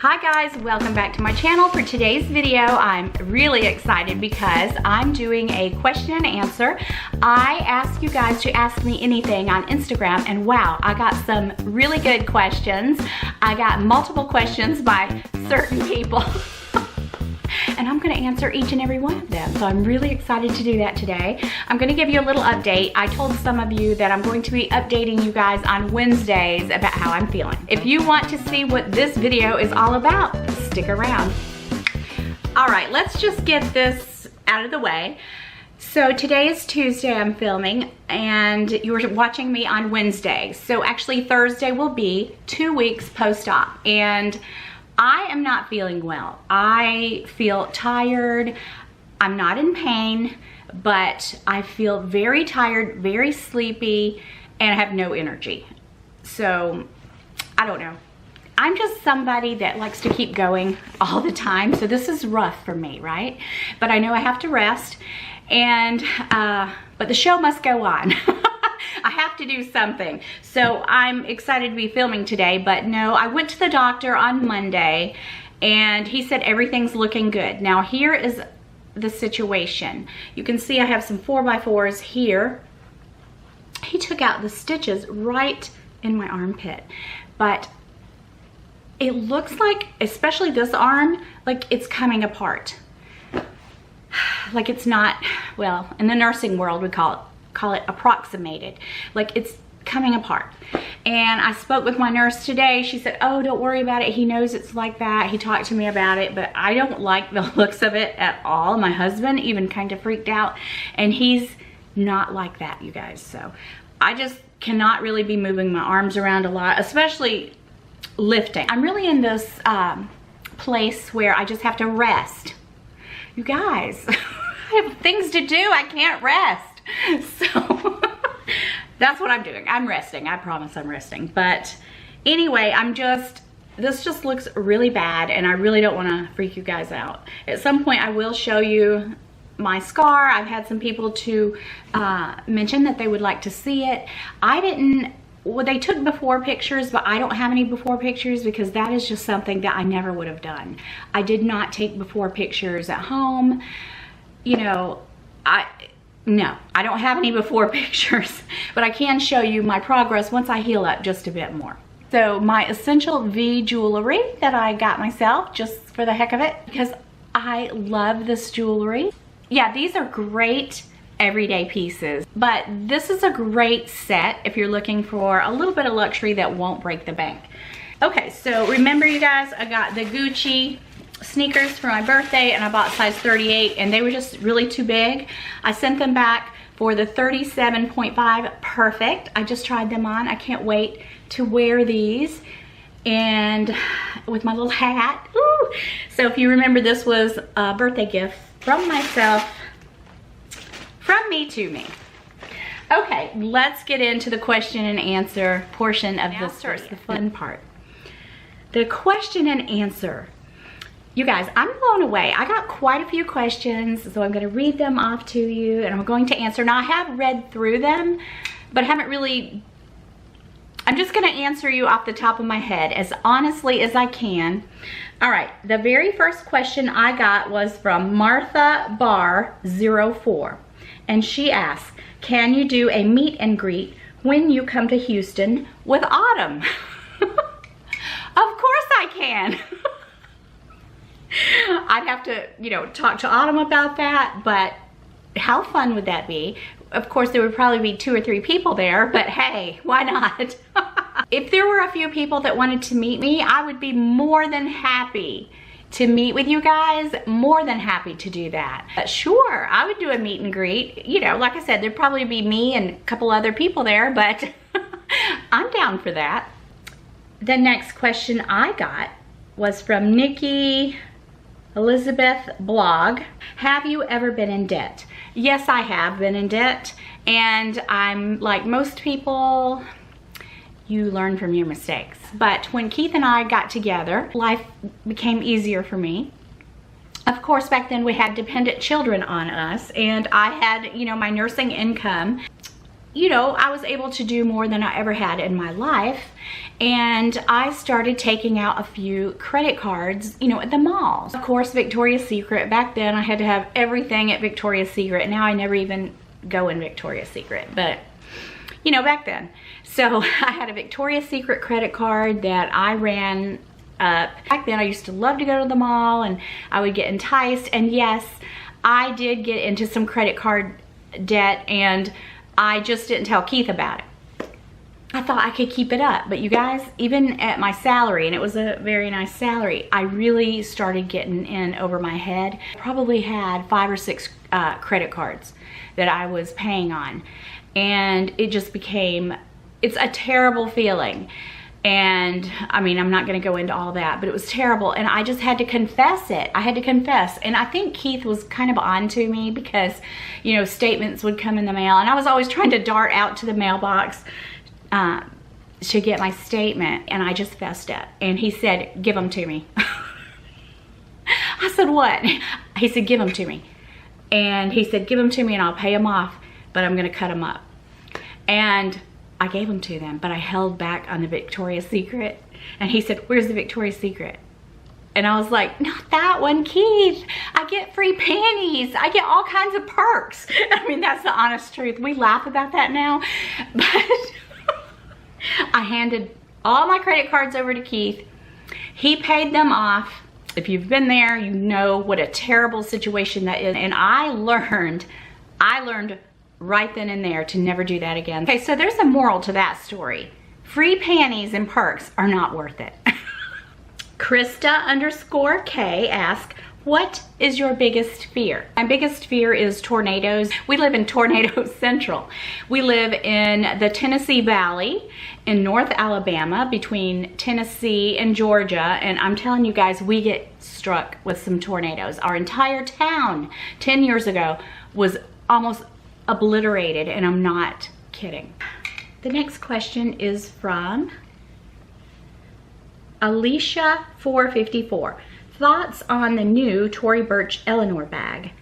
Hi guys, welcome back to my channel. For today's video, I'm really excited because I'm doing a question and answer. I asked you guys to ask me anything on Instagram, and wow, I got some really good questions. I got multiple questions by certain people. And I'm gonna answer each and every one of them. So I'm really excited to do that today. I'm gonna give you a little update. I told some of you that I'm going to be updating you guys on Wednesdays about how I'm feeling. If you want to see what this video is all about, stick around. All right, let's just get this out of the way. So today is Tuesday, I'm filming, and you're watching me on Wednesday. So actually Thursday will be 2 weeks post-op, and I am not feeling well. I feel tired. I'm not in pain, but I feel very tired, very sleepy, and I have no energy. So, I don't know. I'm just somebody that likes to keep going all the time, so this is rough for me, right? But I know I have to rest, and, but the show must go on. I have to do something. So I'm excited to be filming today, but no, I went to the doctor on Monday and he said everything's looking good. Now here is the situation. You can see I have some 4x4s here. He took out the stitches right in my armpit, but it looks like, especially this arm, like it's coming apart. Like it's not, well, in the nursing world we call it approximated, like it's coming apart. And I spoke with my nurse today. She said, oh, don't worry about it, he knows it's like that. He talked to me about it, but I don't like the looks of it at all. My husband even kind of freaked out, and he's not like that, you guys. So I just cannot really be moving my arms around a lot, especially lifting. I'm really in this place where I just have to rest. You guys, I have things to do, I can't rest. So that's what I'm doing. I'm resting. I promise I'm resting. But anyway, this just looks really bad, and I really don't want to freak you guys out. At some point I will show you my scar. I've had some people to mention that they would like to see it. Well, they took before pictures, but I don't have any before pictures because that is just something that I never would have done. I did not take before pictures at home. You know, no, I don't have any before pictures, but I can show you my progress once I heal up just a bit more. So my Essential V jewelry that I got myself just for the heck of it, because I love this jewelry. Yeah, these are great everyday pieces, but this is a great set if you're looking for a little bit of luxury that won't break the bank. Okay, so remember you guys, I got the Gucci sneakers for my birthday, and I bought size 38, and they were just really too big. I sent them back for the 37.5, perfect. I just tried them on. I can't wait to wear these, and with my little hat. Ooh. So if you remember, this was a birthday gift from myself, from me to me. Okay, let's get into the question and answer portion of this first, the fun part. The question and answer. You guys, I'm blown away. I got quite a few questions, so I'm gonna read them off to you, and I'm going to answer. Now, I have read through them, but haven't really, I'm just gonna answer you off the top of my head as honestly as I can. All right, the very first question I got was from Martha Bar 04, and she asked, can you do a meet and greet when you come to Houston with Autumn? Of course I can. I'd have to, you know, talk to Autumn about that, but how fun would that be? Of course, there would probably be 2 or 3 people there, but hey, why not? If there were a few people that wanted to meet me, I would be more than happy to meet with you guys, more than happy to do that. But sure, I would do a meet and greet. You know, like I said, there'd probably be me and a couple other people there, but I'm down for that. The next question I got was from Nikki Elizabeth Blog. Have you ever been in debt? Yes, I have been in debt, and I'm like most people, you learn from your mistakes. But when Keith and I got together, life became easier for me. Of course, back then we had dependent children on us, and I had, you know, my nursing income. you know, I was able to do more than I ever had in my life. And I started taking out a few credit cards, you know, at the malls. Of course, Victoria's Secret. Back then I had to have everything at Victoria's Secret. Now I never even go in Victoria's Secret, but you know, back then. So I had a Victoria's Secret credit card that I ran up. Back then I used to love to go to the mall and I would get enticed. And yes, I did get into some credit card debt and I just didn't tell Keith about it. I thought I could keep it up, but you guys, even at my salary, and it was a very nice salary, I really started getting in over my head. I probably had 5 or 6 credit cards that I was paying on, and it just became, it's a terrible feeling. And I mean, I'm not gonna go into all that, but it was terrible. And I just had to confess it. I had to confess. And I think Keith was kind of on to me because, you know, statements would come in the mail and I was always trying to dart out to the mailbox to get my statement. And I just fessed up. And he said, give them to me. I said, what? He said, give them to me. And he said, give them to me and I'll pay them off, but I'm gonna cut them up. And I gave them to them, but I held back on the Victoria's Secret. And he said, where's the Victoria's Secret? And I was like, not that one, Keith. I get free panties. I get all kinds of perks. I mean, that's the honest truth. We laugh about that now. But I handed all my credit cards over to Keith. He paid them off. If you've been there, you know what a terrible situation that is. And I learned right then and there to never do that again. Okay, so there's a moral to that story. Free panties and perks are not worth it. Krista_K asks, what is your biggest fear? My biggest fear is tornadoes. We live in Tornado Central. We live in the Tennessee Valley in North Alabama between Tennessee and Georgia. And I'm telling you guys, we get struck with some tornadoes. Our entire town 10 years ago was almost obliterated, and I'm not kidding. The next question is from Alicia454. Thoughts on the new Tory Burch Eleanor bag?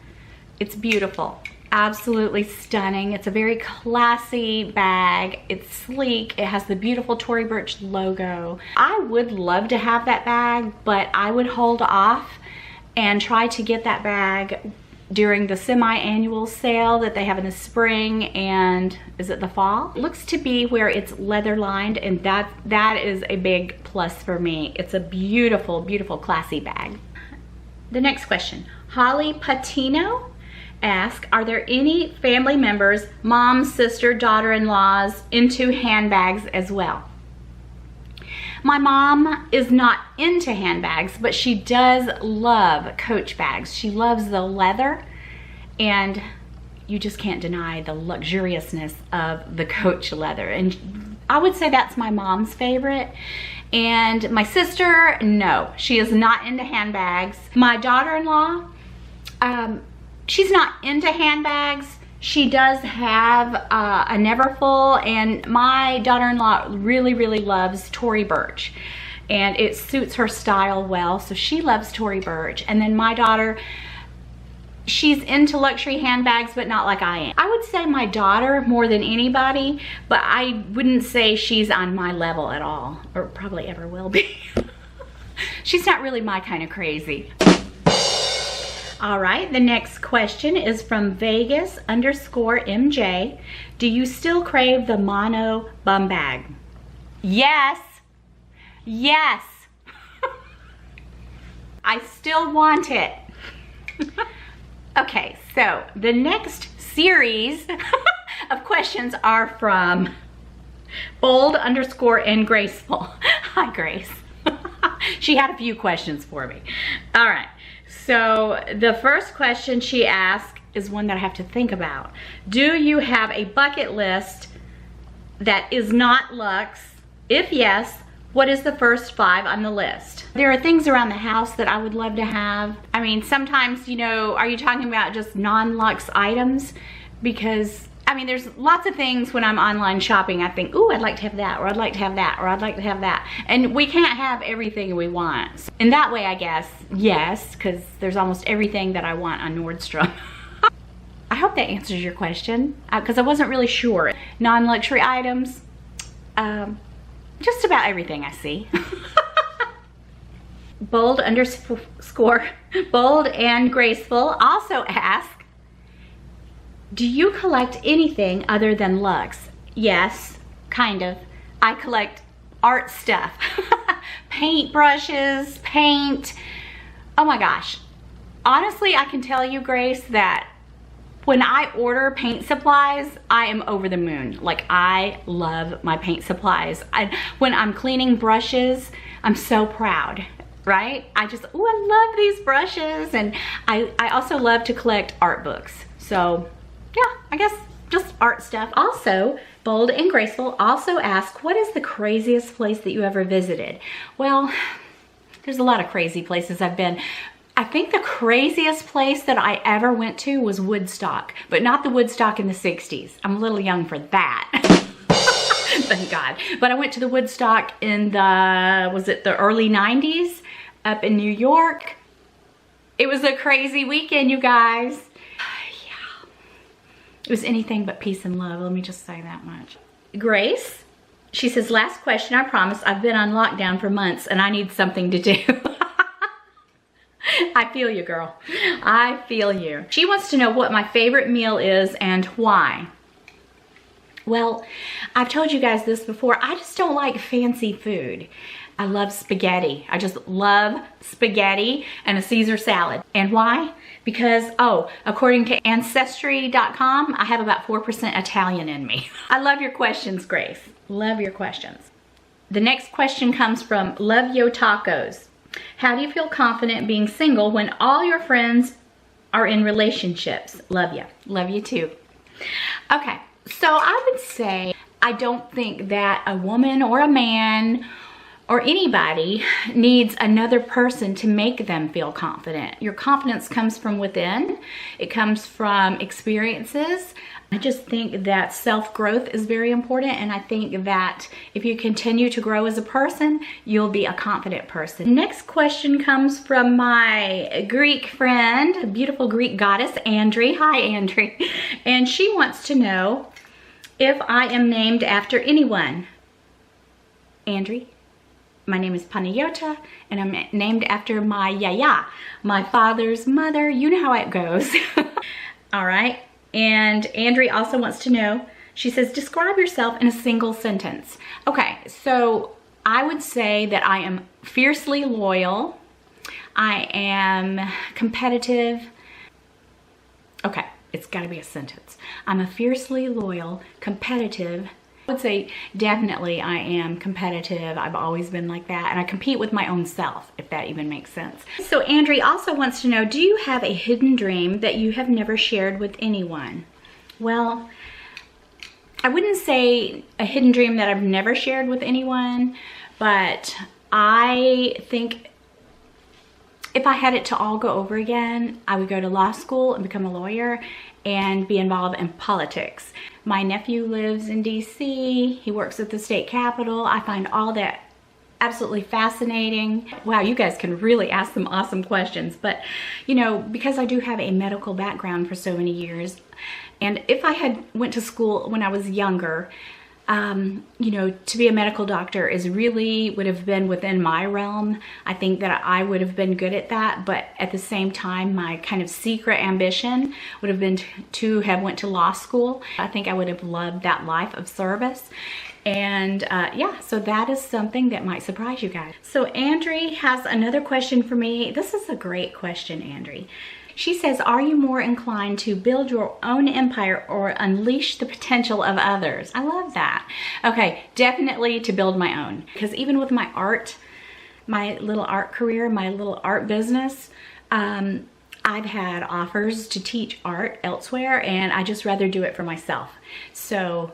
It's beautiful, absolutely stunning. It's a very classy bag. It's sleek. It has the beautiful Tory Burch logo. I would love to have that bag, but I would hold off and try to get that bag during the semi-annual sale that they have in the spring and is it the fall? It looks to be where it's leather lined, and that is a big plus for me. It's a beautiful, beautiful, classy bag. The next question, Holly Patino asks, are there any family members, mom, sister, daughter-in-laws into handbags as well? My mom is not into handbags, but she does love Coach bags. She loves the leather, and you just can't deny the luxuriousness of the Coach leather. And I would say that's my mom's favorite. And my sister, no, she is not into handbags. My daughter-in-law, she's not into handbags. She does have a Neverfull, and my daughter-in-law really, really loves Tory Burch, and it suits her style well, so she loves Tory Burch. And then my daughter, she's into luxury handbags, but not like I am. I would say my daughter more than anybody, but I wouldn't say she's on my level at all, or probably ever will be. She's not really my kind of crazy. All right, the next question is from Vegas_MJ. Do you still crave the mono bum bag? Yes, yes. I still want it. Okay, so the next series of questions are from bold_and graceful. Hi, Grace. She had a few questions for me. All right. So the first question she asked is one that I have to think about. Do you have a bucket list that is not luxe? If yes, what is the first 5 on the list? There are things around the house that I would love to have. I mean, sometimes, you know, are you talking about just non-luxe items? Because, I mean, there's lots of things when I'm online shopping, I think, ooh, I'd like to have that, or I'd like to have that, or I'd like to have that. And we can't have everything we want. So in that way, I guess, yes, because there's almost everything that I want on Nordstrom. I hope that answers your question, because I wasn't really sure. non-luxury items, just about everything I see. Bold and graceful also ask, do you collect anything other than luxe? Yes, kind of. I collect art stuff. Paint brushes, paint. Oh my gosh. Honestly, I can tell you, Grace, that when I order paint supplies, I am over the moon. Like, I love my paint supplies. When I'm cleaning brushes, I'm so proud, right? I love these brushes. And I also love to collect art books. So yeah, I guess just art stuff. Also, Bold and Graceful also ask, what is the craziest place that you ever visited? Well, there's a lot of crazy places I've been. I think the craziest place that I ever went to was Woodstock, but not the Woodstock in the 60s. I'm a little young for that. Thank God. But I went to the Woodstock in the early 90s up in New York. It was a crazy weekend, you guys. Yeah. It was anything but peace and love. Let me just say that much. Grace, she says, last question, I promise. I've been on lockdown for months and I need something to do. I feel you, girl. I feel you. She wants to know what my favorite meal is and why. Well, I've told you guys this before. I just don't like fancy food. I love spaghetti. I just love spaghetti and a Caesar salad. And why? Because, according to Ancestry.com, I have about 4% Italian in me. I love your questions, Grace. Love your questions. The next question comes from Love Yo Tacos. How do you feel confident being single when all your friends are in relationships? Love you. Love you too. Okay, so I would say I don't think that a woman or a man or anybody needs another person to make them feel confident. Your confidence comes from within. It comes from experiences. I just think that self-growth is very important, and I think that if you continue to grow as a person, you'll be a confident person. Next question comes from my Greek friend, beautiful Greek goddess, Andri. Hi, Andri. And she wants to know if I am named after anyone. Andri, my name is Yota, and I'm named after my yaya, my father's mother. You know how it goes. All right. And Andri also wants to know, she says, describe yourself in a single sentence. Okay, so I would say that I am fiercely loyal. I am competitive. Okay, it's gotta be a sentence. I'm a fiercely loyal, competitive. I would say definitely I am competitive. I've always been like that, and I compete with my own self, if that even makes sense. So Andri also wants to know, do you have a hidden dream that you have never shared with anyone? Well, I wouldn't say a hidden dream that I've never shared with anyone, but I think if I had it to all go over again, I would go to law school and become a lawyer and be involved in politics. My nephew lives in DC. He works at the state capitol. I find all that absolutely fascinating. Wow, you guys can really ask some awesome questions. But, you know, because I do have a medical background for so many years, and if I had went to school when I was younger, you know, to be a medical doctor would have been within my realm. I think that I would have been good at that, but at the same time, my kind of secret ambition would have been to have went to law school. I think I would have loved that life of service. And yeah, so that is something that might surprise you guys. So Andri has another question for me. This is a great question, Andri. She says, are you more inclined to build your own empire or unleash the potential of others? I love that. Okay, definitely to build my own. Because even with my art, my little art career, my little art business, I've had offers to teach art elsewhere, and I just rather do it for myself. So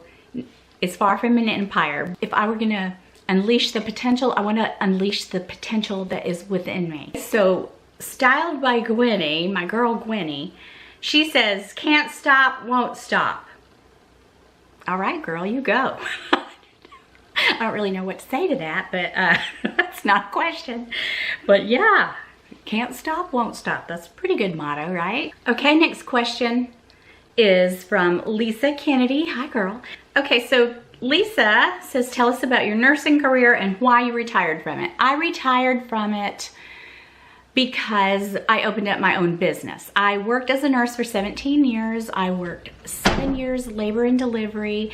it's far from an empire. If I were gonna unleash the potential, I wanna unleash the potential that is within me. So Styled by Gwenny, my girl Gwenny, she says, can't stop, won't stop. All right, girl, you go. I don't really know what to say to that, but that's not a question. But yeah, can't stop, won't stop. That's a pretty good motto, right? Okay, next question is from Lisa Kennedy. Hi, girl. Okay, so Lisa says, tell us about your nursing career and why you retired from it. I retired from it because I opened up my own business. I worked as a nurse for 17 years. I worked 7 years labor and delivery.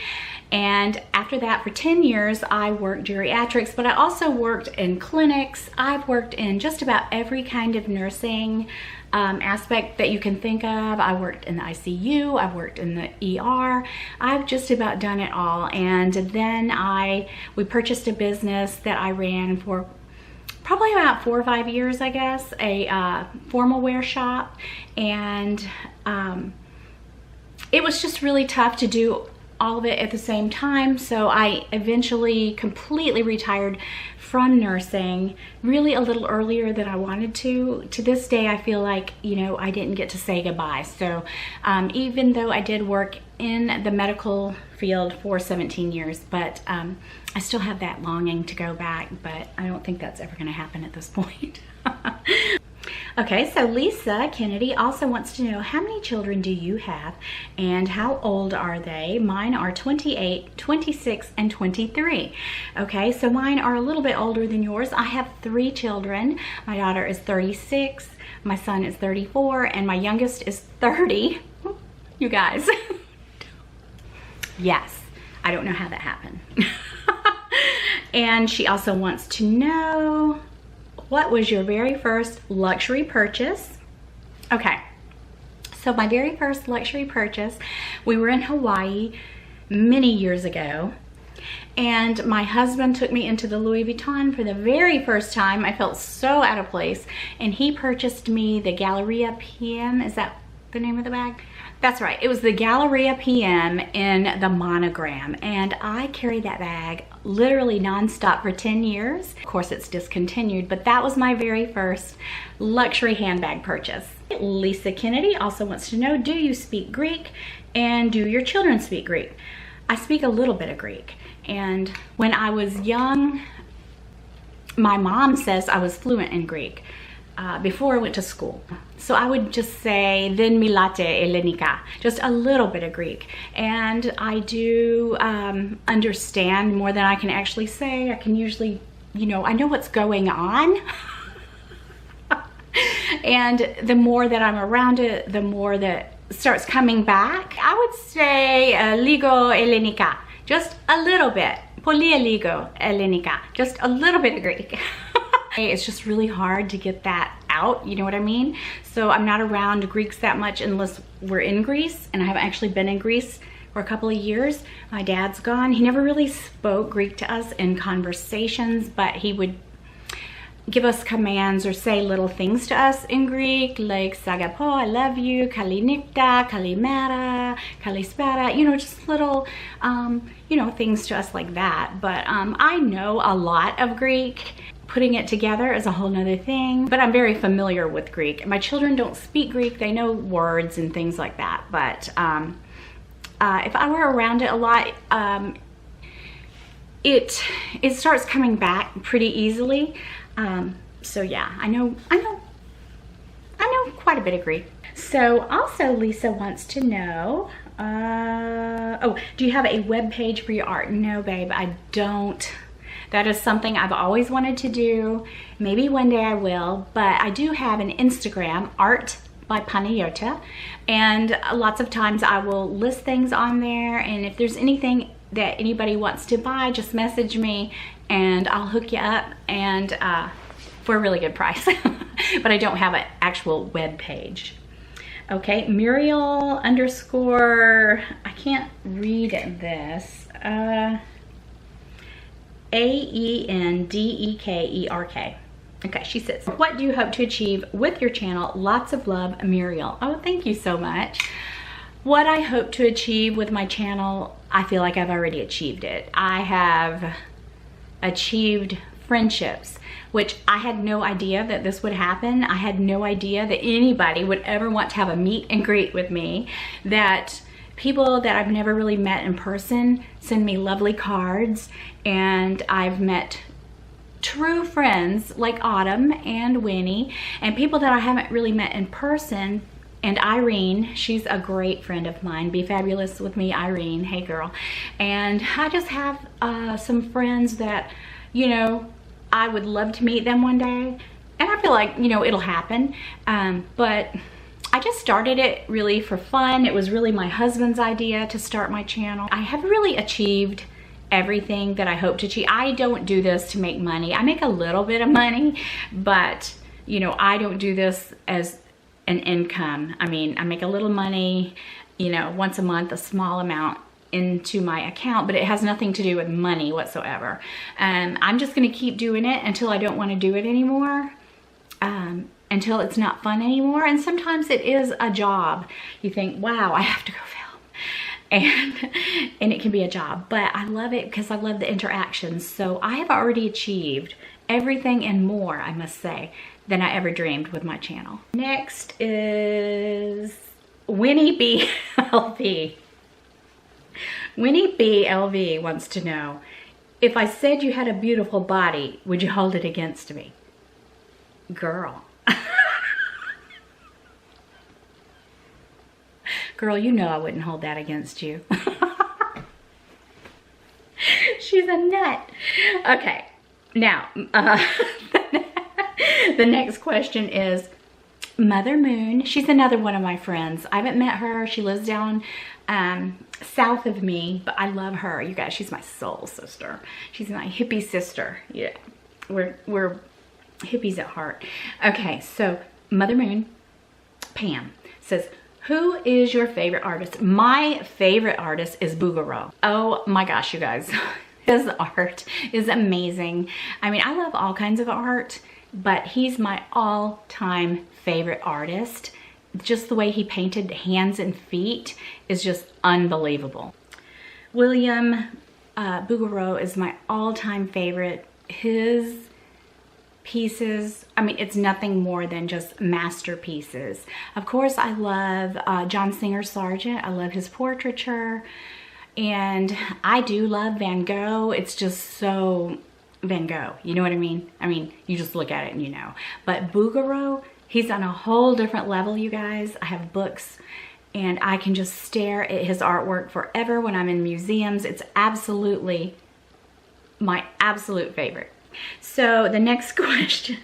And after that, for 10 years, I worked geriatrics, but I also worked in clinics. I've worked in just about every kind of nursing aspect that you can think of. I worked in the ICU, I've worked in the ER. I've just about done it all. And then we purchased a business that I ran for probably about 4 or 5 years, I guess, a formal wear shop. And it was just really tough to do all of it at the same time. So I eventually completely retired from nursing, really a little earlier than I wanted to. To this day, I feel like, you know, I didn't get to say goodbye. So even though I did work in the medical field for 17 years, but I still have that longing to go back, but I don't think that's ever gonna happen at this point. Okay, so Lisa Kennedy also wants to know, how many children do you have and how old are they? Mine are 28, 26, and 23. Okay, so mine are a little bit older than yours. I have 3 children. My daughter is 36, my son is 34, and my youngest is 30. You guys. Yes, I don't know how that happened. And she also wants to know, what was your very first luxury purchase? Okay, so my very first luxury purchase, we were in Hawaii many years ago, and my husband took me into the Louis Vuitton for the very first time. I felt so out of place, and he purchased me the Galleria PM. Is that the name of the bag? That's right, it was the Galleria PM in the monogram, and I carried that bag literally nonstop for 10 years. Of course, it's discontinued, but that was my very first luxury handbag purchase. Lisa Kennedy also wants to know, do you speak Greek, and do your children speak Greek? I speak a little bit of Greek, and when I was young, my mom says I was fluent in Greek. Before I went to school. So I would just say, then milate Elenika, just a little bit of Greek. And I do understand more than I can actually say. I can usually, you know, I know what's going on. And the more that I'm around it, the more that starts coming back. I would say ligo Elenika, just a little bit. Polia ligo Elenika, just a little bit of Greek. It's just really hard to get that out, you know what I mean? So I'm not around Greeks that much unless we're in Greece, and I haven't actually been in Greece for a couple of years. My dad's gone. He never really spoke Greek to us in conversations, but he would give us commands or say little things to us in Greek, like Sagapo, I love you, Kalinikta, Kalimera, Kalispera, you know, just little, you know, things to us like that. But I know a lot of Greek. Putting it together is a whole nother thing, but I'm very familiar with Greek. My children don't speak Greek, they know words and things like that, but if I were around it a lot, it starts coming back pretty easily. So yeah, I know quite a bit of Greek. So also Lisa wants to know, oh, do you have a web page for your art? No, babe, I don't. That is something I've always wanted to do. Maybe one day I will, but I do have an Instagram, Art by Yota, and lots of times I will list things on there, and if there's anything that anybody wants to buy, just message me and I'll hook you up, and for a really good price. But I don't have an actual web page. Okay, Muriel underscore, I can't read this. AENDEKERK. Okay, she says, what do you hope to achieve with your channel? Lots of love, Muriel. Oh, thank you so much. What I hope to achieve with my channel, I feel like I've already achieved it. I have achieved friendships, which I had no idea that this would happen. I had no idea that anybody would ever want to have a meet and greet with me, that people that I've never really met in person send me lovely cards, and I've met true friends like Autumn and Winnie, and people that I haven't really met in person And Irene, she's a great friend of mine. Be fabulous with me, Irene. Hey, girl. And I just have some friends that, you know, I would love to meet them one day. And I feel like, you know, it'll happen. But I just started it really for fun. It was really my husband's idea to start my channel. I have really achieved everything that I hope to achieve. I don't do this to make money. I make a little bit of money, but, you know, I don't do this as an income. I mean, I make a little money, you know, once a month, a small amount into my account, but it has nothing to do with money whatsoever. I'm just gonna keep doing it until I don't wanna do it anymore, until it's not fun anymore. And sometimes it is a job. You think, wow, I have to go film. And it can be a job, but I love it because I love the interactions. So I have already achieved everything and more, I must say, than I ever dreamed with my channel. Next is Winnie B. LV. Winnie B. LV wants to know, if I said you had a beautiful body, would you hold it against me? Girl. Girl, you know I wouldn't hold that against you. She's a nut. Okay, now, the next question is Mother Moon. She's another one of my friends. I haven't met her. She lives down south of me, but I love her. You guys, she's my soul sister. She's my hippie sister. Yeah, we're hippies at heart. Okay, so Mother Moon, Pam, says, who is your favorite artist? My favorite artist is Boogaloo. Oh my gosh, you guys. His art is amazing. I mean, I love all kinds of art, but he's my all-time favorite artist. Just the way he painted hands and feet is just unbelievable. William Boogaloo is my all-time favorite. His pieces, I mean, it's nothing more than just masterpieces. Of course, I love John Singer Sargent. I love his portraiture. And I do love Van Gogh. It's just so Van Gogh. You know what I mean? I mean, you just look at it and you know. But Boogaloo, he's on a whole different level, you guys. I have books and I can just stare at his artwork forever when I'm in museums. It's absolutely my absolute favorite. So the next question.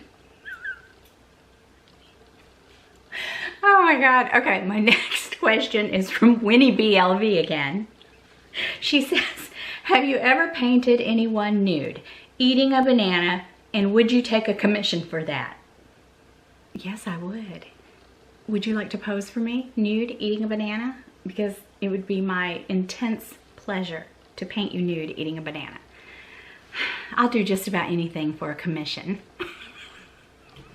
Oh my God. Okay, my next question is from Winnie B. LV again. She says, have you ever painted anyone nude, eating a banana, and would you take a commission for that? Yes, I would. Would you like to pose for me, nude, eating a banana? Because it would be my intense pleasure to paint you nude, eating a banana. I'll do just about anything for a commission.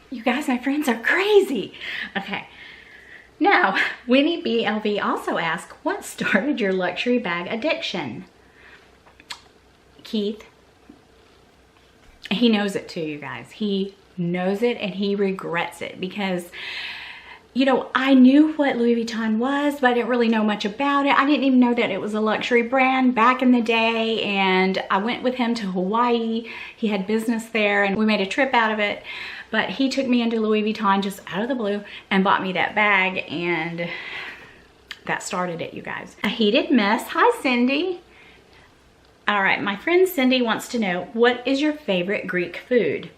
You guys, my friends are crazy. Okay. Now, Winnie B. LV also asked, what started your luxury bag addiction? Keith. He knows it too, you guys. He knows it and he regrets it because, you know, I knew what Louis Vuitton was, but I didn't really know much about it. I didn't even know that it was a luxury brand back in the day. And I went with him to Hawaii. He had business there and we made a trip out of it. But he took me into Louis Vuitton just out of the blue and bought me that bag, and that started it, you guys. A heated mess. Hi, Cindy. All right, my friend Cindy wants to know, what is your favorite Greek food?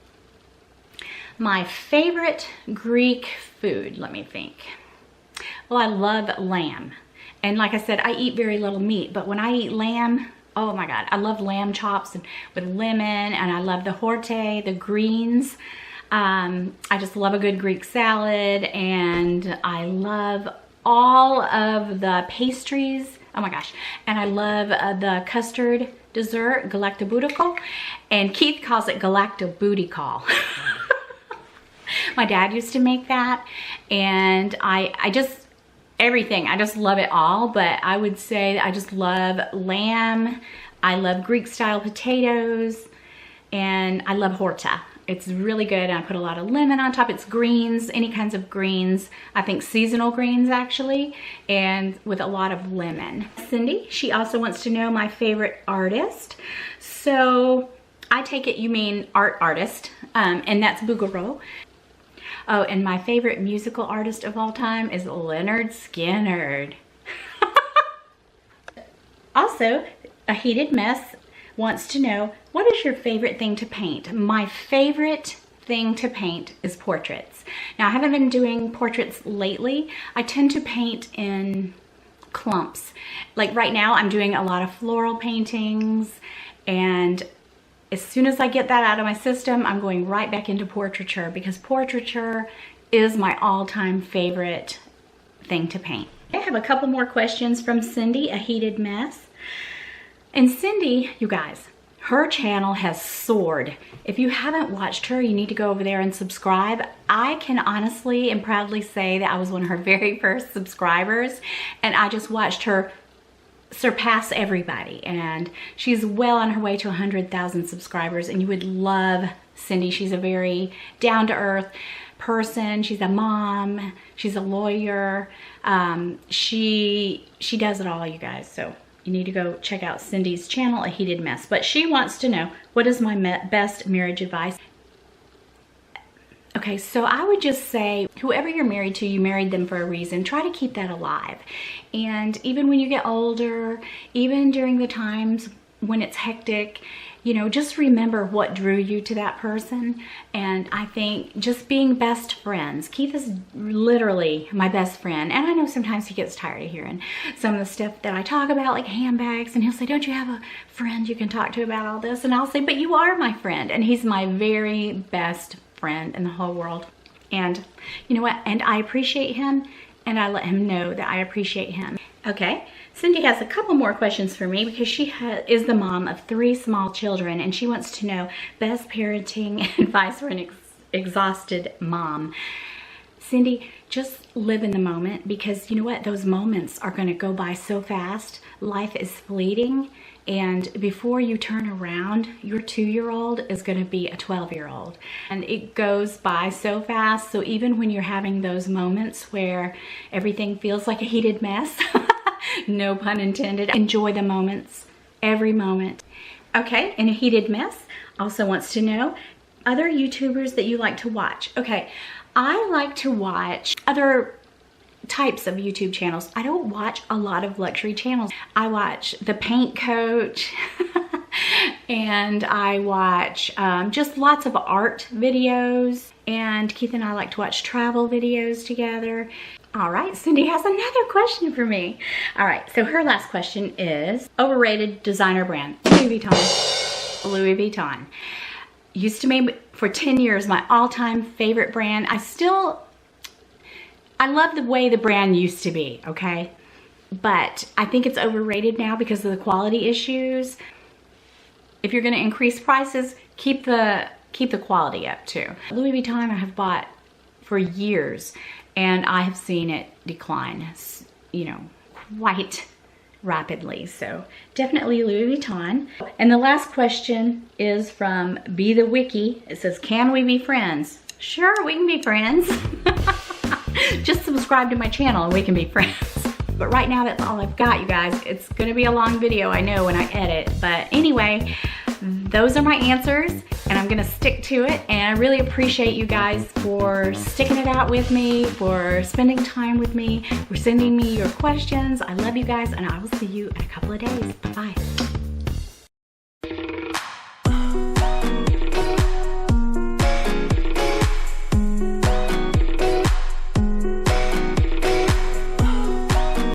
My favorite Greek food, let me think. Well, I love lamb. And like I said, I eat very little meat, but when I eat lamb, oh my God, I love lamb chops and with lemon, and I love the horte, the greens. I just love a good Greek salad, and I love all of the pastries. Oh my gosh. And I love the custard dessert, galactoboudical, and Keith calls it galactobooty-call. My dad used to make that, and I just, everything, I just love it all, but I would say I just love lamb, I love Greek style potatoes, and I love horta. It's really good, and I put a lot of lemon on top. It's greens, any kinds of greens. I think seasonal greens, actually, and with a lot of lemon. Cindy, she also wants to know my favorite artist. So I take it you mean art artist, and that's Boogaloo. Oh, and my favorite musical artist of all time is Leonard Skinner. Also, A Heated Mess wants to know, what is your favorite thing to paint? My favorite thing to paint is portraits. Now, I haven't been doing portraits lately. I tend to paint in clumps. Like right now, I'm doing a lot of floral paintings, and as soon as I get that out of my system, I'm going right back into portraiture, because portraiture is my all-time favorite thing to paint. I have a couple more questions from Cindy, A Heated Mess. And Cindy, you guys, her channel has soared. If you haven't watched her, you need to go over there and subscribe. I can honestly and proudly say that I was one of her very first subscribers, and I just watched her surpass everybody, and she's well on her way to 100,000 subscribers, and you would love Cindy. She's a very down-to-earth person. She's a mom, she's a lawyer. She does it all, you guys, so you need to go check out Cindy's channel, A Heated Mess. But she wants to know, what is my best marriage advice? Okay, so I would just say, whoever you're married to, you married them for a reason. Try to keep that alive. And even when you get older, even during the times when it's hectic, you know, just remember what drew you to that person. And I think just being best friends. Keith is literally my best friend. And I know sometimes he gets tired of hearing some of the stuff that I talk about, like handbags. And he'll say, don't you have a friend you can talk to about all this? And I'll say, but you are my friend. And he's my very best friend in the whole world. And you know what? And I appreciate him. And I let him know that I appreciate him. Okay, Cindy has a couple more questions for me, because she is the mom of 3 small children, and she wants to know best parenting advice for an exhausted mom. Cindy, just live in the moment, because you know what? Those moments are going to go by so fast. Life is fleeting, and before you turn around, your 2-year-old is going to be a 12-year-old. And it goes by so fast. So even when you're having those moments where everything feels like a heated mess, no pun intended, enjoy the moments, every moment. Okay, and A Heated Mess also wants to know other YouTubers that you like to watch. Okay, I like to watch other types of YouTube channels. I don't watch a lot of luxury channels. I watch The Paint Coach and I watch just lots of art videos, and Keith and I like to watch travel videos together. All right, Cindy has another question for me. All right, so her last question is overrated designer brand. Louis Vuitton. Louis Vuitton. Used to be for 10 years my all-time favorite brand. I love the way the brand used to be, okay? But I think it's overrated now because of the quality issues. If you're gonna increase prices, keep the quality up too. Louis Vuitton I have bought for years, and I have seen it decline, you know, quite rapidly. So definitely Louis Vuitton. And the last question is from Be the Wiki. It says, can we be friends? Sure, we can be friends. Just subscribe to my channel and we can be friends. But right now that's all I've got, you guys. It's gonna be a long video, I know, when I edit. But anyway, those are my answers, and I'm gonna stick to it. And I really appreciate you guys for sticking it out with me, for spending time with me, for sending me your questions. I love you guys, and I will see you in a couple of days. Bye-bye.